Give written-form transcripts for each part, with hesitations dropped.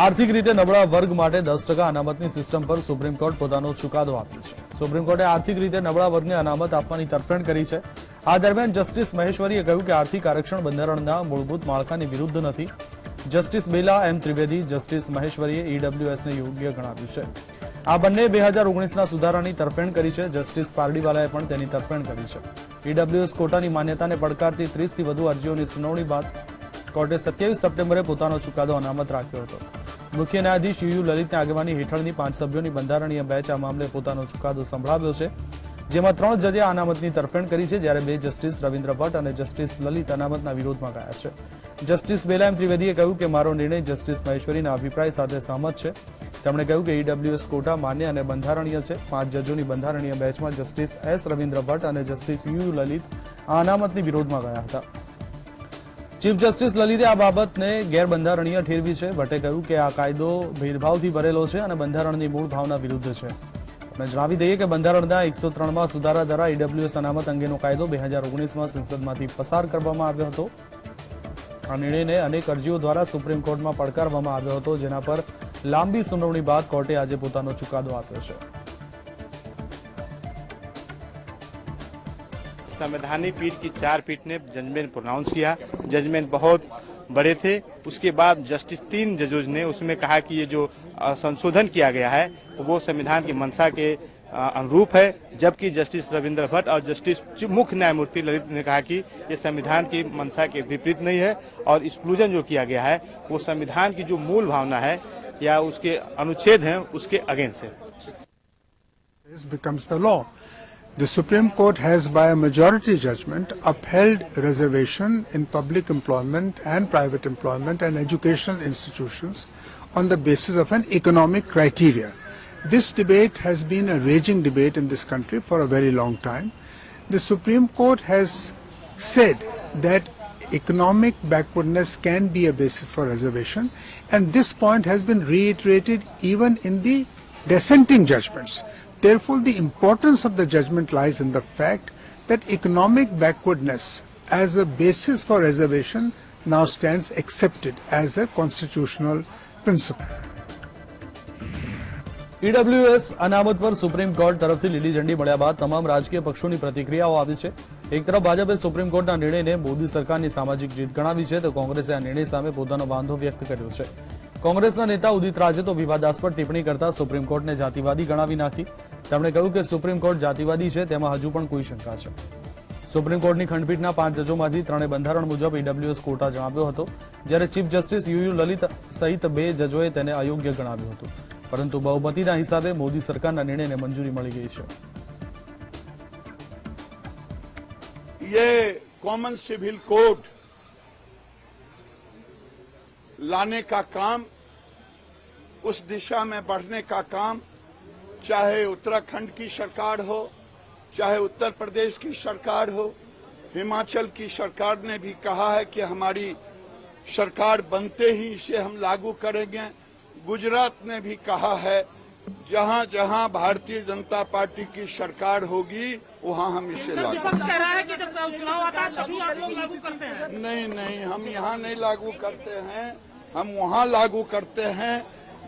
આર્થિક રીતે નબળા વર્ગ માટે 10% અનામતની સિસ્ટમ પર સુપ્રીમ કોર્ટ પોતાનો ચુકાદો આપ્યો છે। સુપ્રીમ કોર્ટે આર્થિક રીતે નબળા વર્ગને અનામત આપવાની તરફેણ કરી છે। આ દરમિયાન જસ્ટિસ મહેશ્વરીએ કહ્યું કે આર્થિક આરક્ષણ બંધારણના મૂળભૂત માળખાની વિરુદ્ધ નથી। જસ્ટિસ બેલા એમ ત્રિવેદી, જસ્ટિસ મહેશ્વરીએ ઈડબ્લ્યુએસને યોગ્ય ગણાવ્યું છે। આ બંને 2019ના સુધારાની તરફેણ કરી છે। જસ્ટિસ પારડીવાલાએ પણ તેની તરફેણ કરી છે। ઈડબ્લ્યુએસ કોટાની માન્યતાને પડકારતી 30થી વધુ અરજીઓની સુનાવણી બાદ કોર્ટે 27 સપ્ટેમ્બરે પોતાનો ચુકાદો અનામત રાખ્યો હતો। મુખ્ય ન્યાયાધીશ યુ લલિતની આગેવાની હેઠળની 5 સભ્યોની બંધારણીય બેચ આ મામલે પોતાનો ચુકાદો સંભળાવ્યો છે, જેમાં 3 જજે અનામતની તરફેણ કરી છે, જ્યારે 2 જસ્ટિસ રવિન્દ્ર ભટ્ટ અને જસ્ટિસ લલિત અનામતના વિરોધમાં ગયા છે। જસ્ટિસ બેલા એમ ત્રિવેદીએ કહ્યું કે મારો નિર્ણય જસ્ટિસ મહેશ્વરીના અભિપ્રાય સાથે સહમત છે। તેમણે કહ્યું કે ઈડબ્લ્યુએસ કોટા માન્ય અને બંધારણીય છે। 5 જજોની બંધારણીય બેચમાં જસ્ટિસ એસ રવિન્દ્ર ભટ્ટ અને જસ્ટિસ યુ લલિત આ અનામતની વિરોધમાં ગયા હતા। ચીફ જસ્ટિસ લલિતે આ બાબતને ગેરબંધારણીય ઠેરવી છે। ભટ્ટે કહ્યું કે આ કાયદો ભેદભાવથી ભરેલો છે અને બંધારણની મૂળ ભાવના વિરુદ્ધ છે। આપણે જણાવી દઈએ કે બંધારણના 103માં સુધારા દ્વારા ઈડબ્લ્યુએસ અનામત અંગેનો કાયદો 2019માં સંસદમાંથી પસાર કરવામાં આવ્યો હતો। આ નિર્ણયને અનેક અરજીઓ દ્વારા સુપ્રીમ કોર્ટમાં પડકારવામાં આવ્યો હતો, જેના પર લાંબી સુનાવણી બાદ કોર્ટે આજે પોતાનો ચુકાદો આપ્યો છે। संवैधानिक पीठ की 4 पीठ ने जजमेंट प्रोनाउंस किया। जजमेंट बहुत बड़े थे। उसके बाद जस्टिस 3 जजों ने उसमें कहा कि ये जो संशोधन किया गया है वो संविधान की मंशा के अनुरूप है, जबकि जस्टिस रविंद्र भट्ट और जस्टिस मुख्य न्यायमूर्ति ललित ने कहा कि ये संविधान की मंशा के विपरीत नहीं है और एक्सक्लूजन जो किया गया है वो संविधान की जो मूल भावना है या उसके अनुच्छेद हैं उसके अगेंस्ट है। This becomes the law. The Supreme Court has, by a majority judgment, upheld reservation in public employment and private employment and educational institutions on the basis of an economic criteria. This debate has been a raging debate in this country for a very long time. The Supreme Court has said that economic backwardness can be a basis for reservation, and this point has been reiterated even in the dissenting judgments. Therefore, the importance of the judgment lies in the fact that economic backwardness as a basis for reservation now stands accepted as a constitutional principle. EWS અનામત પર supreme court તરફથી લીલી ઝંડી મળ્યા બાદ તમામ રાજકીય પક્ષોની પ્રતિક્રિયાઓ આવી છે। એક તરફ ભાજપે સુપ્રીમ કોર્ટના નિર્ણયને મોદી સરકારની સામાજિક જીત ગણાવી છે, તો કોંગ્રેસે આ નિર્ણય સામે પોતાનો વાંધો વ્યક્ત કર્યો છે। કોંગ્રેસના નેતા ઉદિત રાજે તો વિવાદાસ્પદ ટિપ્પણી કરતા સુપ્રીમ કોર્ટને જાતિવાદી ગણાવી નાખી। તેમણે કહ્યું કે સુપ્રીમ કોર્ટ જાતિવાદી છે તેમાં હજુ પણ કોઈ શંકા છે। સુપ્રીમ કોર્ટની ખંડપીઠના 5 જજોમાંથી 3 બંધારણ મુજબ ઈડબ્લ્યુએસ કોટા જણાવ્યો હતો, જ્યારે ચીફ જસ્ટિસ યુ લલિત સહિત 2 જજોએ તેને અયોગ્ય ગણાવ્યું હતું, પરંતુ બહુમતીના હિસાબે મોદી સરકારના નિર્ણયને મંજૂરી મળી ગઈ છે। ये कॉमन सिविल कोड लाने का काम, उस दिशा में बढ़ने का काम, चाहे उत्तराखंड की सरकार हो, चाहे उत्तर प्रदेश की सरकार हो, हिमाचल की सरकार ने भी कहा है कि हमारी सरकार बनते ही इसे हम लागू करेंगे। गुजरात ने भी कहा है जहां जहां भारतीय जनता पार्टी की सरकार होगी वहां हम इसे लागू नहीं, हम यहाँ नहीं लागू करते हैं, हम वहाँ लागू करते हैं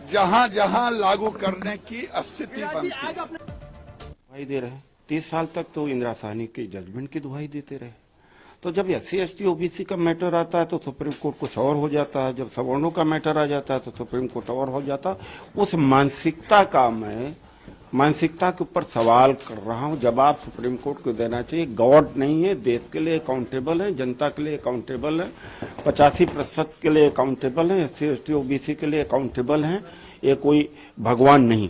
जहाँ जहाँ लागू करने की स्थिति बनती है। दुहाई दे रहे 30 साल तक तो इंदिरा साहनी के जजमेंट की दुहाई देते रहे। तो जब SC ST OBC का मैटर आता है तो सुप्रीम कोर्ट कुछ और हो जाता है, जब सवर्णों का मैटर आ जाता है तो सुप्रीम कोर्ट और हो जाता है। उस मानसिकता का मैं मानसिकता के ऊपर सवाल कर रहा हूं। जवाब सुप्रीम कोर्ट को देना चाहिए। गॉड नहीं है, देश के लिए अकाउंटेबल है, जनता के लिए अकाउंटेबल है, 85% के लिए अकाउंटेबल है, SC ST OBC के लिए अकाउंटेबल है। ये कोई भगवान नहीं।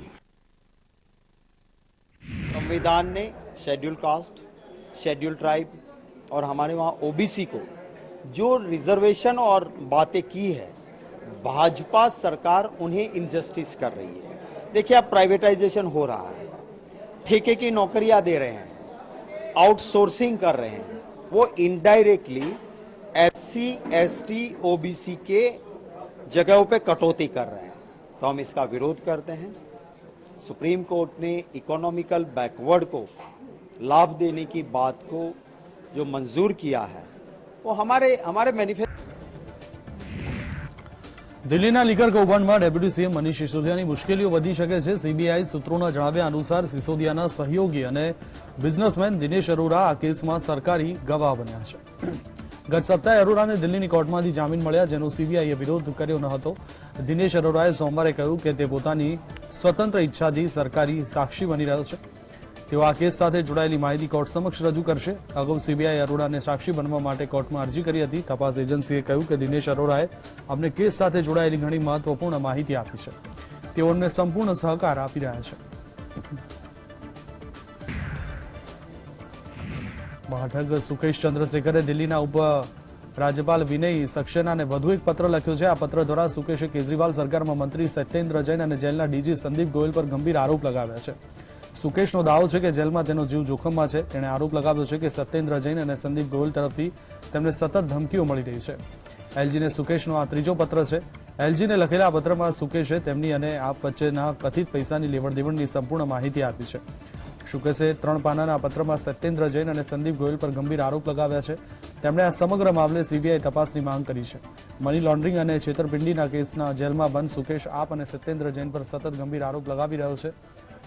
संविधान ने शेड्यूल कास्ट, शेड्यूल ट्राइब और हमारे वहाँ OBC को जो रिजर्वेशन और बातें की है, भाजपा सरकार उन्हें इनजस्टिस कर रही है। देखिए, अब प्राइवेटाइजेशन हो रहा है, ठेके की नौकरियां दे रहे हैं, आउटसोर्सिंग कर रहे हैं, वो इनडायरेक्टली SC ST OBC के जगहों पे कटौती कर रहे हैं। तो हम इसका विरोध करते हैं। सुप्रीम कोर्ट ने इकोनॉमिकल बैकवर्ड को लाभ देने की बात को जो मंजूर किया है वो हमारे मैनिफेस्टो। દિલ્હીના લીકર કૌભાંડમાં ડેપ્યુટી સીએમ મનીષ સિસોદિયાની મુશ્કેલીઓ વધી શકે છે. સીબીઆઈ સૂત્રોના જણાવ્યા અનુસાર સિસોદિયાના સહયોગી અને બિઝનેસમેન દિનેશ અરોરા આ કેસમાં સરકારી ગવાહ બન્યા છે. ગત સપ્તાહે અરોરાને દિલ્હીની કોર્ટમાંથી જામીન મળ્યા, જેનો સીબીઆઈએ વિરોધ કર્યો ન હતો. દિનેશ અરોરાએ સોમવારે કહ્યું કે તે પોતાની સ્વતંત્ર ઈચ્છાથી સરકારી સાક્ષી બની રહ્યો છે. તેઓ આ કેસ સાથે જોડાયેલી માહિતી કોર્ટ સમક્ષ રજૂ કરશે. અગાઉ સીબીઆઈ અરોરાને સાક્ષી બનવા માટે કોર્ટમાં અરજી કરી હતી. તપાસ એજન્સીએ કહ્યું કે દિનેશ અરોરાએ અમને કેસ સાથે જોડાયેલી ઘણી મહત્વપૂર્ણ માહિતી આપી છે. તેઓ અમને સંપૂર્ણ સહકાર આપી રહ્યા છે. મહાઠગ સુકેશ ચંદ્રશેખરે દિલ્હીના ઉપ રાજ્યપાલ વિનય સક્સેનાને વધુ એક પત્ર લખ્યો છે. આ પત્ર દ્વારા સુકેશે કેજરીવાલ સરકારમાં મંત્રી સત્યેન્દ્ર જૈન અને જેલના ડીજી સંદીપ ગોયલ પર ગંભીર આરોપ લગાવ્યા છે. સુકેશનો દાવો છે કે જેલમાં તેનો જીવ જોખમમાં છે. તેણે આરોપ લગાવ્યો છે કે સત્યેન્દ્ર જૈન અને સંદીપ ગોયલ તરફથી તેમને સતત ધમકીઓ મળી રહી છે. એલજીને સુકેશનો આ ત્રીજો પત્ર છે. એલજીને લખેલા પત્રમાં સુકેશે તેમની અને આપ વચ્ચેના કથિત પૈસાની લેવડદેવડની સંપૂર્ણ માહિતી આપી છે. સુકેશે 3 પાનાના પત્રમાં સત્યેન્દ્ર જૈન અને સંદીપ ગોયલ પર ગંભીર આરોપ લગાવ્યા છે. તેમણે આ સમગ્ર મામલે સીબીઆઈ તપાસની માંગ કરી છે. મની લોન્ડરિંગ અને છેતરપિંડીના કેસના જેલમાં બંધ સુકેશ આપ અને સત્યેન્દ્ર જૈન પર સતત ગંભીર આરોપ લગાવી રહ્યો છે.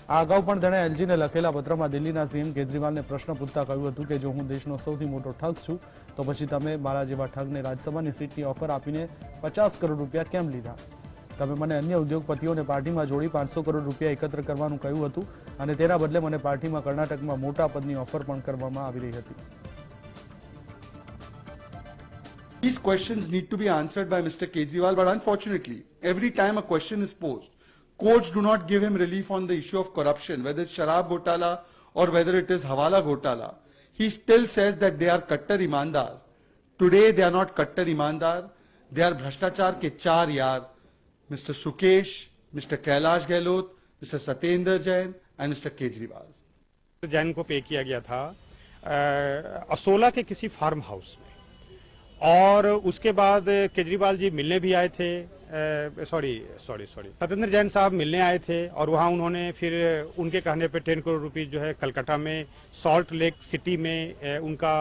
આ અગાઉ પણ તેણે એલજીને લખેલા પત્રમાં દિલ્હીના સીએમ કેજરીવાલને પ્રશ્ન પૂછતા કહ્યું હતું કે જો હું દેશનો સૌથી મોટો ઠગ છું તો પછી તમે મારા જેવા ઠગને રાજ્યસભાની સીટની ઓફર આપીને 50 કરોડ રૂપિયા કેમ લીધા? તમે મને અન્ય ઉદ્યોગપતિઓને પાર્ટીમાં જોડી 500 કરોડ રૂપિયા એકત્ર કરવાનું કહ્યું હતું અને તેના બદલે મને પાર્ટીમાં કર્ણાટકમાં મોટા પદની ઓફર પણ કરવામાં આવી રહી હતી. These questions need to be answered by Mr. Kejriwal, but unfortunately, every time a question is posed, courts do not give him relief on the issue of corruption, whether it's Sharab Ghotala or whether it is Hawala Ghotala. He still says that they are Kattar Imandar. Today they are not Kattar Imandar, they are Bhrashtachar ke char yaar. Mr. Sukesh, Mr. Kailash Gehlot, Mr. Satyendra Jain and Mr. Kejriwal. Jain को पे किया गया था असोला के किसी farm house में, और उसके बाद केजरीवाल जी मिलने भी आए थे, सत्येंद्र जैन साहब मिलने आए थे और वहां उन्होंने फिर उनके कहने पे 10 करोड़ रुपीस जो है कलकत्ता में सॉल्ट लेक सिटी में उनका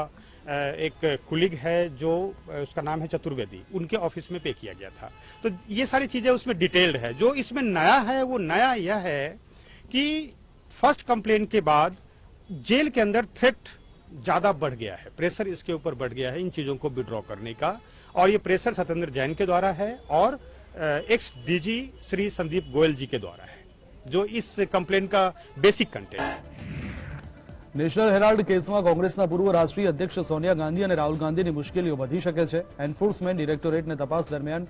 एक कुलीग है जो उसका नाम है चतुर्वेदी, उनके ऑफिस में पे किया गया था. तो ये सारी चीजें उसमें डिटेल्ड है. जो इसमें नया है वो नया यह है कि फर्स्ट कंप्लेंट के बाद जेल के अंदर थ्रेट ज्यादा बढ़ गया है, प्रेशर इसके ऊपर बढ़ गया है इन चीजों को विड्रॉ करने का, और ये प्रेशर सत्येंद्र जैन के द्वारा है और एक्स डीजी श्री संदीप गोयल जी के द्वारा है, जो इस कंप्लेंट का बेसिक कंटेंट है. નેશનલ હેરાલ્ડ કેસમાં કોંગ્રેસના પૂર્વ રાષ્ટ્રીય અધ્યક્ષ સોનિયા ગાંધી અને રાહુલ ગાંધીની મુશ્કેલીઓ વધી શકે છે. એન્ફોર્સમેન્ટ ડિરેક્ટોરેટને તપાસ દરમિયાન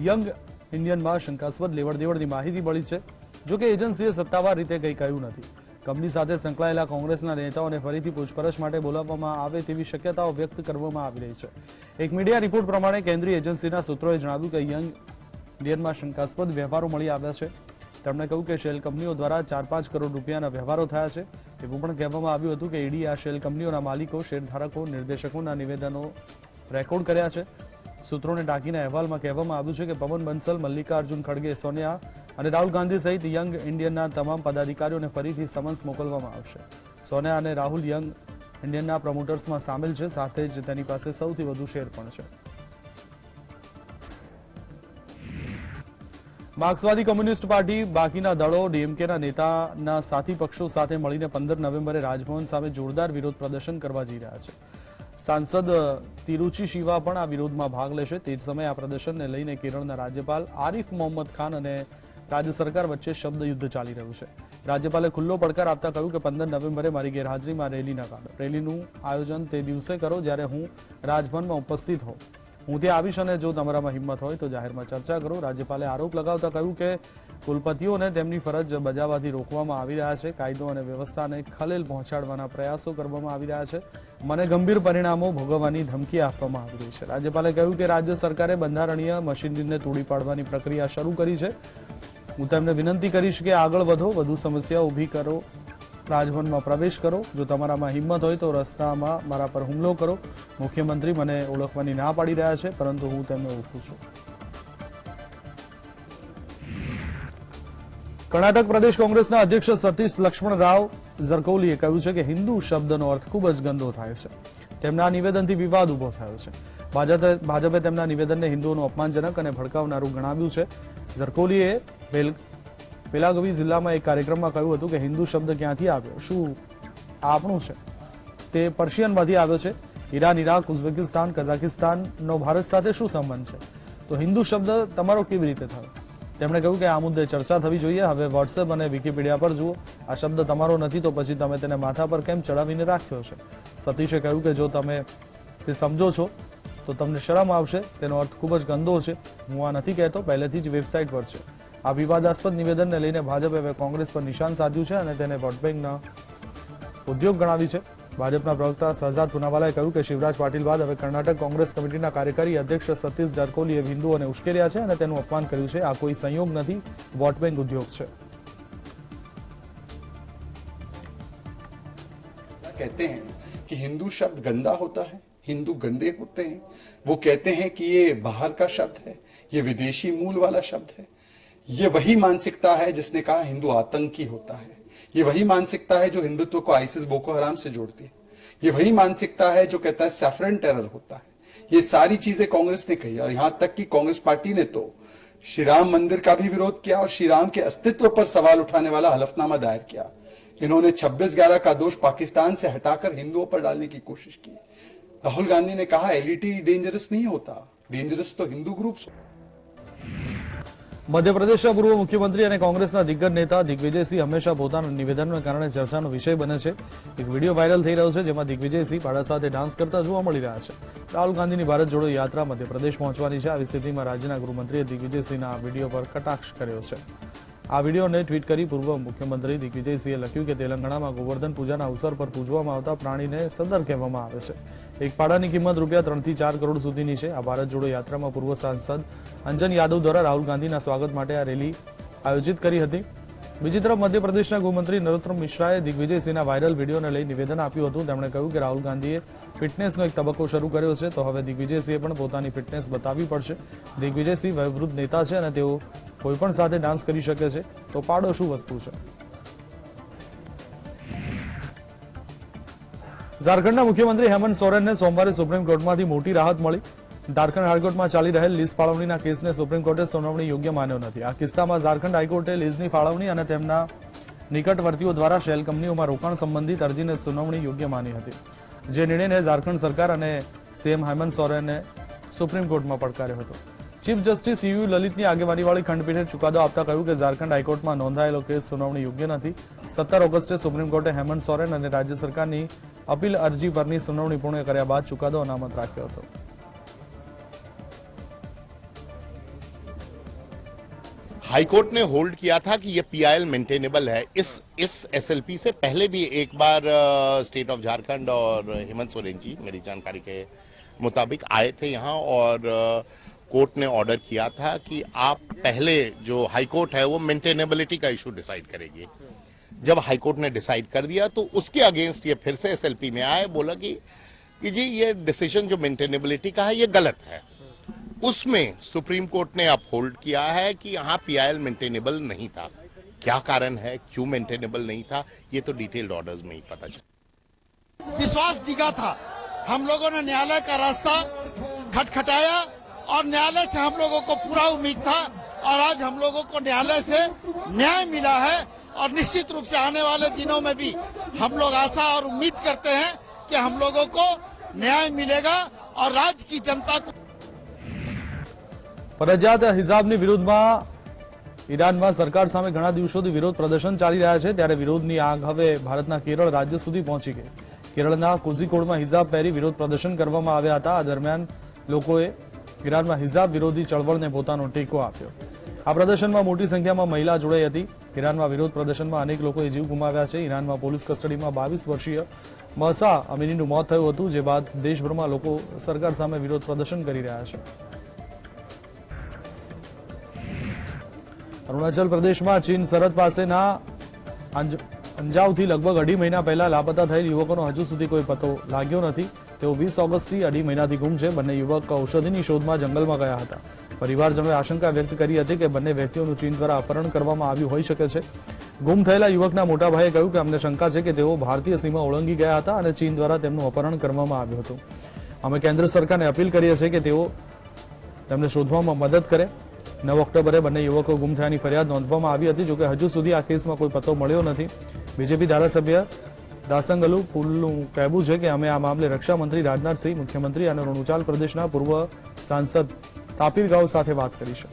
યંગ ઇન્ડિયનમાં શંકાસ્પદ લેવડદેવડની માહિતી મળી છે. જોકે એજન્સીએ સત્તાવાર રીતે કંઈ કહ્યું નથી. કંપની સાથે સંકળાયેલા કોંગ્રેસના નેતાઓને ફરીથી પૂછપરછ માટે બોલાવવામાં આવે તેવી શક્યતાઓ વ્યક્ત કરવામાં આવી રહી છે. એક મીડિયા રિપોર્ટ પ્રમાણે કેન્દ્રીય એજન્સીના સૂત્રોએ જણાવ્યું કે યંગ ઇન્ડિયનમાં શંકાસ્પદ વ્યવહારો મળી આવ્યા છે. તેમણે કહ્યું કે શેલ કંપનીઓ દ્વારા 4-5 કરોડ રૂપિયાના વ્યવહારો થયા છે. એવું પણ કહેવામાં આવ્યું હતું કે ઈડી આ શેલ કંપનીઓના માલિકો, શેરધારકો, નિર્દેશકોના નિવેદનો રેકોર્ડ કર્યા છે. સૂત્રોને ટાંકીને અહેવાલમાં કહેવામાં આવ્યું છે કે પવન બંસલ, મલ્લિકાર્જુન ખડગે, સોનિયા અને રાહુલ ગાંધી સહિત યંગ ઇન્ડિયનના તમામ પદાધિકારીઓને ફરીથી સમન્સ મોકલવામાં આવશે. સોનિયા અને રાહુલ યંગ ઇન્ડિયનના પ્રમોટર્સમાં સામેલ છે, સાથે જ તેની પાસે સૌથી વધુ શેર પણ છે. માર્ક્સવાદી કમ્યુનિસ્ટ પાર્ટી બાકીના દળો ડીએમકેના નેતાના સાથી પક્ષો સાથે મળીને 15 નવેમ્બરે રાજભવન સામે જોરદાર વિરોધ પ્રદર્શન કરવા જઈ રહ્યા છે. સાંસદ તિરુચિ શિવા પણ આ વિરોધમાં ભાગ લેશે. તે જ સમયે આ પ્રદર્શનને લઈને કેરળના રાજ્યપાલ આરિફ મોહમ્મદ ખાન અને રાજ્ય સરકાર વચ્ચે શબ્દ યુદ્ધ ચાલી રહ્યું છે. રાજ્યપાલે ખુલ્લો પડકાર આપતા કહ્યું કે 15 નવેમ્બરે મારી ગેરહાજરીમાં રેલી ન કાઢો. રેલીનું આયોજન તે દિવસે કરો જ્યારે હું રાજભવનમાં ઉપસ્થિત હોઉં. હું ત્યાં આવીશ અને જો તમારામાં હિંમત હોય તો જાહેરમાં ચર્ચા કરો. રાજ્યપાલે આરોપ લગાવતા કહ્યું કે કુલપતિઓને તેમની ફરજ બજાવવાથી રોકવામાં આવી રહ્યા છે. કાયદો અને વ્યવસ્થાને ખલેલ પહોંચાડવાના પ્રયાસો કરવામાં આવી રહ્યા છે. મને ગંભીર પરિણામો ભોગવવાની ધમકી આપવામાં આવી રહી છે. રાજ્યપાલે કહ્યું કે રાજ્ય સરકારે બંધારણીય મશીનરીને તોડી પાડવાની પ્રક્રિયા શરૂ કરી છે. હું તેમને વિનંતી કરીશ કે આગળ વધો, વધુ સમસ્યાઓ ઊભી કરો, રાજભવનમાં પ્રવેશ કરો. જો તમારામાં હિંમત હોય તો રસ્તામાં મારા પર હુમલો કરો. મુખ્યમંત્રી મને ઓળખવાની ના પાડી રહ્યા છે, પરંતુ હું તેમને ઓળખું છું. કર્ણાટક પ્રદેશ કોંગ્રેસના અધ્યક્ષ સતીશ લક્ષ્મણ રાવ ઝરકૌલીએ કહ્યું છે કે હિન્દુ શબ્દનો અર્થ ખૂબ જ ગંદો થાય છે. તેમના નિવેદનથી વિવાદ ઉભો થયો છે. ભાજપે તેમના નિવેદનને હિન્દુઓનું અપમાનજનક અને ભડકાવનારું ગણાવ્યું છે. ઝરકોલીએ બેલાગવી જિલ્લામાં એક કાર્યક્રમમાં કહ્યું હતું કે હિન્દુ શબ્દ ક્યાંથી આવ્યો, શું આ આપણું છે? તે પર્શિયનમાંથી આવ્યો છે. ઈરાન, ઇરાક, ઉઝબેકિસ્તાન, કઝાકિસ્તાનનો ભારત સાથે શું સંબંધ છે? તો હિન્દુ શબ્દ તમારો કેવી રીતે થયો? તેમણે કહ્યું કે આ મુદ્દે ચર્ચા થવી જોઈએ. હવે વોટ્સએપ અને વિકીપીડિયા પર જુઓ. આ શબ્દ તમારો નથી તો પછી તમે તેને માથા પર કેમ ચડાવીને રાખ્યો છે? સતીશે કહ્યું કે જો તમે તે સમજો છો તો તમને શરમ આવશે. તેનો અર્થ ખૂબ જ ગંદો છે. હું આ નથી કહેતો, પહેલેથી જ વેબસાઇટ પર છે. આ વિવાદાસ્પદ નિવેદનને લઈને ભાજપે હવે કોંગ્રેસ પર નિશાન સાધ્યું છે અને તેને વોટ બેંકના ઉદ્યોગ ગણાવી છે. ભાજપના પ્રવક્તા શહજાદ પુનાવાલાએ કહ્યું કે શિવરાજ પાટીલ બાદ હવે કર્ણાટક કોંગ્રેસ કમિટીના કાર્યકારી અધ્યક્ષ સતીશ ઝરકોલીએ હિન્દુઓને ઉશ્કેર્યા છે અને તેનું અપમાન કર્યું છે. આ કોઈ સંયોગ નથી, વોટ બેંક ઉદ્યોગ છે. कहते हैं कि हिंदू शब्द गंदा होता है, हिंदू गंदे होते हैं. वो कहते हैं कि ये बाहर का शब्द है, ये विदेशी मूल वाला शब्द है. ये वही मानसिकता है जिसने कहा हिंदू आतंकी होता है. ये वही मानसिकता है जो हिंदुत्व को आईसिस बोको हराम से जोड़ती है. ये वही मानसिकता है जो कहता है सैफरन टेरर होता है. ये सारी चीजें कांग्रेस ने कही और यहां तक कि कांग्रेस पार्टी ने तो श्री राम मंदिर का भी विरोध किया और श्री राम के अस्तित्व पर सवाल उठाने वाला हलफनामा दायर किया. इन्होंने 26/11 का दोष पाकिस्तान से हटाकर हिंदुओं पर डालने की कोशिश की. राहुल गांधी ने कहा एलईटी डेंजरस नहीं होता, डेंजरस तो हिंदू ग्रुप्स. મધ્યપ્રદેશના પૂર્વ મુખ્યમંત્રી અને કોંગ્રેસના દિગ્ગજ નેતા દિગ્વિજયસિંહ હંમેશા પોતાના નિવેદનોને કારણે ચર્ચાનો વિષય બને છે. એક વિડીયો વાયરલ થઈ રહ્યો છે જેમાં દિગ્વિજયસિંહ ભાડા સાથે ડાન્સ કરતા જોવા મળી રહ્યા છે. રાહુલ ગાંધીની ભારત જોડો યાત્રા મધ્યપ્રદેશ પહોંચવાની છે. આવી સ્થિતિમાં રાજ્યના ગૃહમંત્રીએ દિગ્વિજયસિંહના આ વિડીયો પર કટાક્ષ કર્યો છે. આ વિડીયોને ટ્વીટ કરી પૂર્વ મુખ્યમંત્રી દિગ્વિજયસિંહે લખ્યું કે તેલંગાણામાં ગોવર્ધન પૂજાના અવસર પર પૂજવામાં આવતા પ્રાણીને સદર કહેવામાં આવે છે. એક પાડાની કિંમત ₹3 થી 4 કરોડ સુધીની છે. આ ભારત જોડો યાત્રામાં પૂર્વ સાંસદ અંજન યાદવ દ્વારા રાહુલ ગાંધીના સ્વાગત માટે આ રેલી આયોજિત કરી હતી. બીજી તરફ મધ્યપ્રદેશના ગૃહમંત્રી નરોત્તમ મિશ્રાએ દિગ્વિજયસિંહના વાયરલ વિડીયોને લઈ નિવેદન આપ્યું હતું. તેમણે કહ્યું કે રાહુલ ગાંધીએ ફિટનેસનો એક તબક્કો શરૂ કર્યો છે તો હવે દિગ્વિજયસિંહે પણ પોતાની ફિટનેસ બતાવવી પડશે. દિગ્વિજયસિંહ વયોવૃદ્ધ નેતા છે અને તેઓ કોઈપણ સાથે ડાન્સ કરી શકે છે તો પાડો શું વસ્તુ છે? ઝારખંડના મુખ્યમંત્રી હેમંત સોરેનને સોમવારે સુપ્રીમ કોર્ટમાંથી મોટી રાહત મળી. ઝારખંડ હાઈકોર્ટમાં ચાલી રહેલ લીઝ ફાળવણીના કેસને સુપ્રીમ કોર્ટે સુનાવણી યોગ્ય માન્યો નથી. આ કિસ્સામાં ઝારખંડ હાઈકોર્ટે લીઝની ફાળવણી અને તેમના નિકટવર્તીઓ દ્વારા શેલ કંપનીઓમાં રોકાણ સંબંધિત અરજીને સુનાવણી યોગ્ય માની હતી. જે નિર્ણયને ઝારખંડ સરકાર અને સીએમ હેમંત સોરેને સુપ્રીમ કોર્ટમાં પડકાર્યો હતો. ચીફ જસ્ટિસ યુ લલિતની આગેવાનીવાળી ખંડપીઠે ચુકાદો આપતા કહ્યું કે ઝારખંડ હાઈકોર્ટમાં નોંધાયેલો કેસ સુનાવણી યોગ્ય નથી. 17 ઓગસ્ટે સુપ્રીમ કોર્ટે હેમંત સોરેન અને રાજ્ય સરકારની अपील अर्जी पરની सुनावणी पूर्ण કર્યા બાદ ચુકાદો અનામત રાખ્યો હતો. हाईकोर्ट ने होल्ड किया था कि ये पीआईएल मेंटेनेबल है. इस एसएलपी से पहले भी एक बार स्टेट ऑफ झारखंड और हेमंत सोरेन जी मेरी जानकारी के मुताबिक आए थे यहाँ और कोर्ट ने ऑर्डर किया था कि आप पहले जो हाईकोर्ट है वो मेंटेनेबिलिटी का इशू डिसाइड करेगी. जब हाईकोर्ट ने डिसाइड कर दिया तो उसके अगेंस्ट ये फिर से एसएलपी में आए, बोला कि जी ये डिसीजन जो मेंटेनेबिलिटी का है ये गलत है. उसमें सुप्रीम कोर्ट ने अपहोल्ड किया है कि यहाँ पीआईएल मेंटेनेबल नहीं था. क्या कारण है, क्यों मेंटेनेबल नहीं था, ये तो डिटेल्ड ऑर्डर्स में ही पता चला. विश्वास डिगा था. हम लोगों ने न्यायालय का रास्ता खटखटाया और न्यायालय से हम लोगों को पूरा उम्मीद था और आज हम लोगों को न्यायालय से न्याय मिला है और निश्चित रूप से आने वाले दिनों में भी हम लोग आशा और उम्मीद करते हैं कि हम लोगों को न्याय मिलेगा और राज्य की जनता को. ફરજિયાત હિજાબની વિરોધમાં ઈરાનમાં સરકાર સામે ઘણા દિવસોથી વિરોધ પ્રદર્શન ચાલી રહ્યા છે ત્યારે વિરોધની આગ હવે ભારતના કેરળ રાજ્ય સુધી પહોંચી ગઈ. કેરળના કોઝિકોડમાં હિજાબ પહેરી વિરોધ પ્રદર્શન કરવામાં આવ્યા હતા. આ દરમિયાન લોકોએ ઈરાનમાં હિજાબ વિરોધી ચળવળને પોતાનો ટેકો આપ્યો. આ પ્રદર્શનમાં મોટી સંખ્યામાં મહિલા જોડાઈ હતી. ઈરાનમાં વિરોધ પ્રદર્શનમાં અનેક લોકોએ જીવ ગુમાવ્યા છે. ઈરાનમાં પોલીસ કસ્ટડીમાં 22 વર્ષીય મહસા અમીનીનું મોત થયું હતું, જે બાદ દેશભરમાં લોકો સરકાર સામે વિરોધ પ્રદર્શન કરી રહ્યા છે. અરુણાચલ પ્રદેશમાં ચીન સરહદ પાસેના અંજાવથી લગભગ 2.5 મહિના પહેલા લાપતા થયેલ યુવકોનો હજુ સુધી કોઈ પતો લાગ્યો નથી. તેઓ 20 ઓગસ્ટથી 2.5 મહિનાથી ગુમ છે. બંને યુવક ઔષધિની શોધમાં જંગલમાં ગયા હતા. પરિવારજનોએ આશંકા વ્યક્ત કરી હતી કે બંને વ્યક્તિઓનું ચીન દ્વારા અપહરણ કરવામાં આવ્યું હોઈ શકે છે. ગુમ થયેલા યુવકના મોટા ભાઈએ કહ્યું કે અમને શંકા છે કે તેઓ ભારતીય સીમા ઓળંગી ગયા હતા અને ચીન દ્વારા તેમનું અપહરણ કરવામાં આવ્યું હતું. અમે કેન્દ્ર સરકારને અપીલ કરીએ છીએ કે તેઓ તેમને શોધવામાં મદદ કરે. 9 ઓક્ટોબરે બંને યુવકો ગુમ થયાની ફરિયાદ નોંધવામાં આવી હતી, જોકે હજુ સુધી આ કેસમાં કોઈ પત્તો મળ્યો નથી. બીજેપી ધારાસભ્ય દાસંગલુ પુલનું કહેવું છે કે અમે આ મામલે રક્ષામંત્રી રાજનાથસિંહ, મુખ્યમંત્રી અને અરુણાચલ પ્રદેશના પૂર્વ સાંસદ તાપીર ગાવ સાથે વાત કરી છે.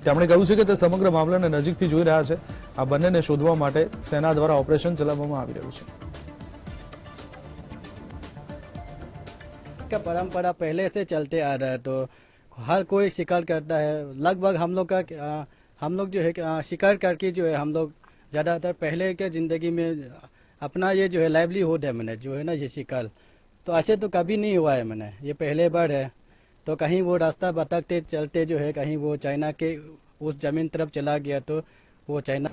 તેમણે કહ્યું છે કે તે સમગ્ર મામલાને નજીકથી જોઈ રહ્યા છે. આ બંનેને શોધવા માટે સેના દ્વારા ઓપરેશન ચલાવવામાં આવી રહ્યું છે. का परंपरा पहले से चलते आ रहा है, तो हर कोई शिकार करता है. लगभग हम लोग जो है शिकार करके जो है हम लोग ज़्यादातर पहले के ज़िंदगी में अपना ये जो है लाइवलीहुड है मैंने जो है ना ये शिकार, तो ऐसे तो कभी नहीं हुआ है मैंने, ये पहले बार है. तो कहीं वो रास्ता भटकते चलते जो है कहीं वो चाइना के उस जमीन तरफ चला गया, तो वो चाइना.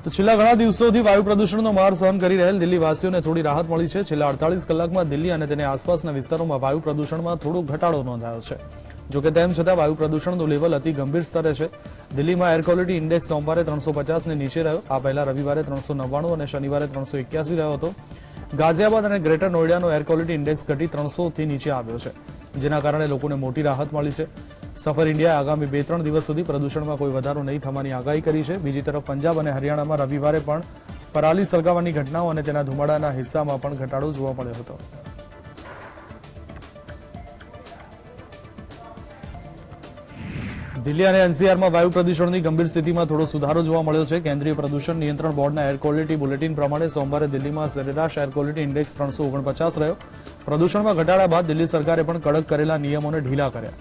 તો છેલ્લા ઘણા દિવસોથી વાયુ પ્રદૂષણનો માર સહન કરી રહેલ દિલ્હીવાસીઓને થોડી રાહત મળી છે. છેલ્લા 48 કલાકમાં દિલ્હી અને તેની આસપાસના વિસ્તારોમાં વાયુ પ્રદૂષણમાં થોડો ઘટાડો નોંધાયો છે. જોકે તેમ છતાં વાયુ પ્રદૂષણનું લેવલ અતિ ગંભીર સ્તરે છે. દિલ્હીમાં એર ક્વોલિટી ઇન્ડેક્સ સોમવારે 350ની નીચે રહ્યો. આ પહેલા રવિવારે 399 અને શનિવારે 381 રહ્યો હતો. ગાઝિયાબાદ અને ગ્રેટર નોઈડાનો એર ક્વોલિટી ઇન્ડેક્સ ઘટી 300થી નીચે આવ્યો છે, જેના કારણે લોકોને મોટી રાહત મળી છે. સફર ઇન્ડિયાએ આગામી 2-3 દિવસ સુધી પ્રદૂષણમાં કોઈ વધારો નહીં થવાની આગાહી કરી છે. બીજી તરફ પંજાબ અને હરિયાણામાં રવિવારે પણ પરાલી સળગાવવાની ઘટનાઓ અને તેના ધુમાડાના હિસ્સામાં પણ ઘટાડો જોવા મળ્યો હતો. દિલ્હી અને એનસીઆરમાં વાયુ પ્રદૂષણની ગંભીર સ્થિતિમાં થોડો સુધારો જોવા મળ્યો છે. કેન્દ્રીય પ્રદૂષણ નિયંત્રણ બોર્ડના એર ક્વોલિટી બુલેટિન પ્રમાણે સોમવારે દિલ્હીમાં સરેરાશ એર ક્વોલિટી ઇન્ડેક્સ 349 રહ્યો. પ્રદૂષણમાં ઘટાડા બાદ દિલ્હી સરકારે પણ કડક કરેલા નિયમોને ઢીલા કર્યા.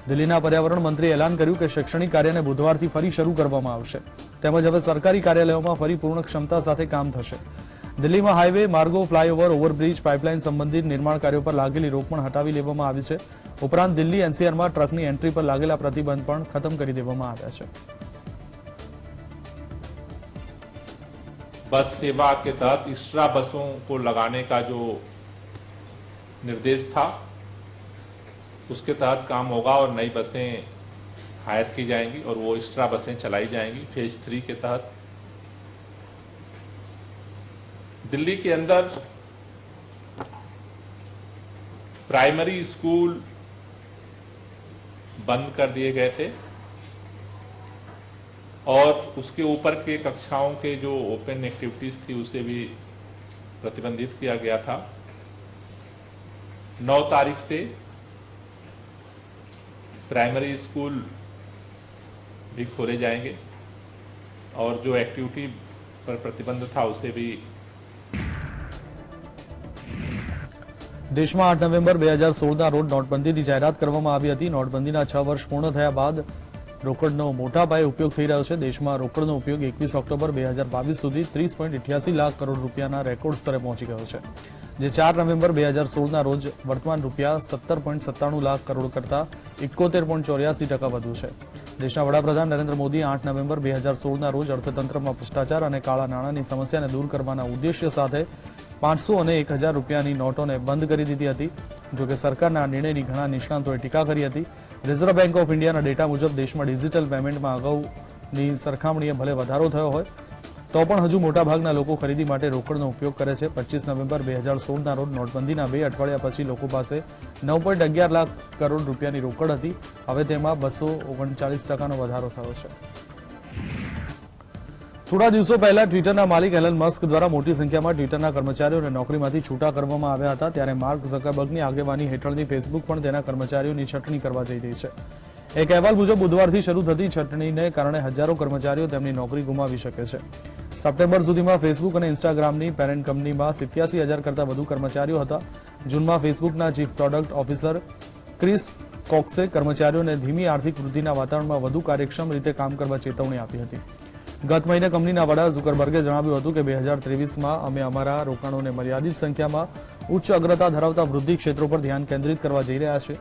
દિલ્હીના પર્યાવરણ મંત્રીએ એલાન કર્યું કે શૈક્ષણિક કાર્યને બુધવારથી ફરી શરૂ કરવામાં આવશે, તેમજ હવે સરકારી કાર્યાલયોમાં ફરી પૂર્ણ ક્ષમતા સાથે કામ થશે. દિલ્હીમાં હાઈવે, માર્ગો, ફ્લાયઓવર, ઓવરબ્રિજ, પાઇપલાઇન સંબંધિત નિર્માણ કાર્યો પર લાગેલી રોક પણ હટાવી લેવામાં આવી છે. ઉપરાંત દિલ્હી એનસીઆરમાં ટ્રકની એન્ટ્રી પર લાગેલા પ્રતિબંધ પણ ખતમ કરી દેવામાં આવ્યા છે. बस सेवा के तहत एक्स्ट्रा बसों को लगाने का जो निर्देश था उसके तहत काम होगा और नई बसें हायर की जाएंगी और वो एक्स्ट्रा बसें चलाई जाएंगी. फेज 3 के तहत दिल्ली के अंदर प्राइमरी स्कूल बंद कर दिए गए थे और उसके ऊपर के कक्षाओं के जो ओपन एक्टिविटीज थी उसे भी प्रतिबंधित किया गया था. 9 तारीख से प्राइमरी स्कूल भी खोले जाएंगे और जो एक्टिविटी पर प्रतिबंध था उसे भी. દેશમાં 8 નવેમ્બર 2016ના રોજ નોટબંધીની જાહેરાત કરવામાં આવી હતી. નોટબંધીના 6 વર્ષ પૂર્ણ થયા બાદ રોકડનો મોટા પાયે ઉપયોગ થઈ રહ્યો છે. દેશમાં રોકડનો ઉપયોગ 21 ઓક્ટોબર 2022 સુધી 30.88 લાખ કરોડ રૂપિયાના રેકોર્ડ સ્તરે પહોંચી ગયો છે, જે 4 નવેમ્બર 2016ના રોજ વર્તમાન રૂપિયા 17.97 લાખ કરોડ કરતાં 71.84% વધુ છે. દેશના વડાપ્રધાન નરેન્દ્ર મોદીએ 8 નવેમ્બર 2016ના રોજ અર્થતંત્રમાં ભ્રષ્ટાચાર અને કાળા નાણાંની સમસ્યાને દૂર કરવાના ઉદ્દેશ્ય સાથે 500 અને 1000 રૂપિયાની નોટોને બંધ કરી દીધી હતી. જોકે સરકારના આ નિર્ણયની ઘણા નિષ્ણાંતોએ ટીકા કરી હતી. રિઝર્વ બેંક ઓફ ઇન્ડિયાના ડેટા મુજબ દેશમાં ડિજિટલ પેમેન્ટમાં અગાઉની સરખામણીએ ભલે વધારો થયો હોય તો પણ હજુ મોટાભાગના લોકો ખરીદી માટે રોકડનો ઉપયોગ કરે છે. 25 નવેમ્બર 2016ના રોજ નોટબંધીના 2 અઠવાડિયા પછી લોકો પાસે 9.11 લાખ કરોડ રૂપિયાની રોકડ હતી. હવે તેમાં 239%નો વધારો થયો છે. થોડા દિવસો પહેલા ટ્વિટરના માલિક એલન મસ્ક દ્વારા મોટી સંખ્યામાં ટ્વિટરના કર્મચારીઓને નોકરીમાંથી છૂટા કરવામાં આવ્યા હતા. ત્યારે માર્ક ઝકરબર્ગની આગેવાની હેઠળની ફેસબુક પણ તેના કર્મચારીઓની છટણી કરવા જઈ રહી છે. એક અહેવાલ મુજબ બુધવારથી શરૂ થતી છટણીને કારણે હજારો કર્મચારીઓ તેમની નોકરી ગુમાવી શકે છે. સપ્ટેમ્બર સુધીમાં ફેસબુક અને ઇન્સ્ટાગ્રામની પેરેન્ટ કંપનીમાં 87,000 કરતાં વધુ કર્મચારીઓ હતા. જૂનમાં ફેસબુકના ચીફ પ્રોડક્ટ ઓફિસર ક્રિસ કોક્સે કર્મચારીઓને ધીમી આર્થિક વૃદ્ધિના વાતાવરણમાં વધુ કાર્યક્ષમ રીતે કામ કરવા ચેતવણી આપી હતી. ગત મહિને કંપનીના વડા ઝુકરબર્ગે જણાવ્યું હતું કે 2023માં અમે અમારા રોકાણોને મર્યાદિત સંખ્યામાં ઉચ્ચ અગ્રતા ધરાવતા વૃદ્ધિ ક્ષેત્રો પર ધ્યાન કેન્દ્રિત કરવા જઈ રહ્યા છે.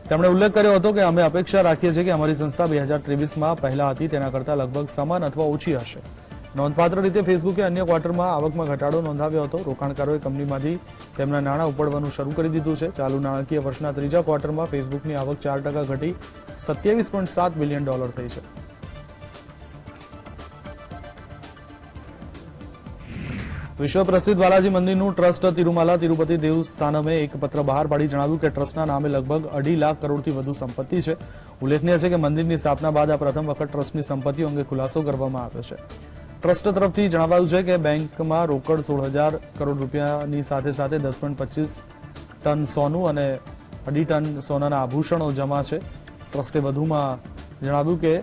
તેમણે ઉલ્લેખ કર્યો હતો કે અમે અપેક્ષા રાખીએ છીએ કે અમારી સંસ્થા 2023માં પહેલા હતી તેના કરતાં લગભગ સમાન અથવા ઓછી હશે. નોંધપાત્ર રીતે ફેસબુકે અન્ય ક્વાર્ટરમાં આવકમાં ઘટાડો નોંધાવ્યો હતો. રોકાણકારોએ કંપનીમાંથી તેમના નાણાં ઉપાડવાનું શરૂ કરી દીધું છે. ચાલુ નાણાકીય વર્ષના ત્રીજા ક્વાર્ટરમાં ફેસબુકની આવક 4% ઘટી $27.7 બિલિયન થઈ છે. વિશ્વ પ્રસિદ્ધ બાલાજી મંદિરનું ટ્રસ્ટ તિરુમાલા તિરુપતિ દેવસ્થાનમે એક પત્ર બહાર પાડી જણાવ્યું કે ટ્રસ્ટના નામે લગભગ 2.5 લાખ કરોડથી વધુ સંપત્તિ છે. ઉલ્લેખનીય છે કે મંદિરની સ્થાપના બાદ આ પ્રથમ વખત ટ્રસ્ટની સંપત્તિઓ અંગે ખુલાસો કરવામાં આવ્યો છે. ટ્રસ્ટ તરફથી જણાવાયું છે કે બેંકમાં રોકડ 16,000 કરોડ રૂપિયાની સાથે સાથે 10.25 ટન સોનું અને 2.5 ટન સોનાના આભૂષણો જમા છે. ટ્રસ્ટે વધુમાં જણાવ્યું કે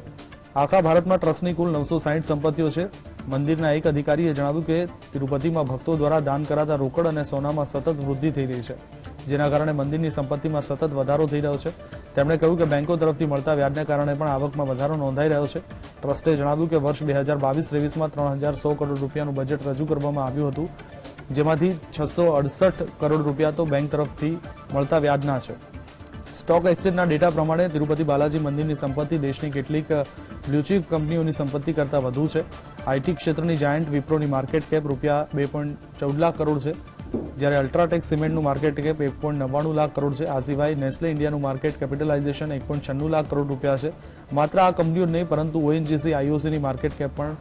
આખા ભારતમાં ટ્રસ્ટની કુલ 960 સંપત્તિઓ છે. મંદિરના એક અધિકારીએ જણાવ્યું કે તિરુપતિમાં ભક્તો દ્વારા દાન કરાતા રોકડ અને સોનામાં સતત વૃદ્ધિ થઈ રહી છે, જેના કારણે મંદિરની સંપત્તિમાં સતત વધારો થઈ રહ્યો છે. તેમણે કહ્યું કે બેંકો તરફથી મળતા વ્યાજને કારણે પણ આવકમાં વધારો નોંધાઈ રહ્યો છે. ટ્રસ્ટે જણાવ્યું કે વર્ષ 2022-23માં 3,100 કરોડ રૂપિયાનું બજેટ રજૂ કરવામાં આવ્યું હતું, જેમાંથી 668 કરોડ રૂપિયા તો બેંક તરફથી મળતા વ્યાજના છે. સ્ટોક એક્સચેન્જના ડેટા પ્રમાણે તિરુપતિ બાલાજી મંદિરની સંપત્તિ દેશની કેટલીક બ્લુચીપ કંપનીઓની સંપત્તિ કરતાં વધુ છે. આઈટી ક્ષેત્રની જાયન્ટ વિપ્રોની માર્કેટ કેપ રૂપિયા 2.14 લાખ કરોડ છે, જ્યારે અલ્ટ્રાટેક સિમેન્ટનું માર્કેટ કેપ 1.99 લાખ કરોડ છે. આ સિવાય નેસ્લે ઇન્ડિયાનું માર્કેટ કેપિટલાઇઝેશન 1.96 લાખ કરોડ રૂપિયા છે. માત્ર આ કંપનીઓ નહીં, પરંતુ ઓએનજીસી આઈઓસીની માર્કેટ કેપ પણ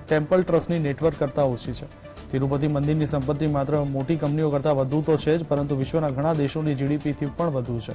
ટેમ્પલ ટ્રસ્ટની નેટવર્ક કરતાં ઓછી છે. તિરુપતિ મંદિરની સંપત્તિ માત્ર મોટી કંપનીઓ કરતાં વધુ તો છે જ, પરંતુ વિશ્વના ઘણા દેશોની જીડીપીથી પણ વધુ છે.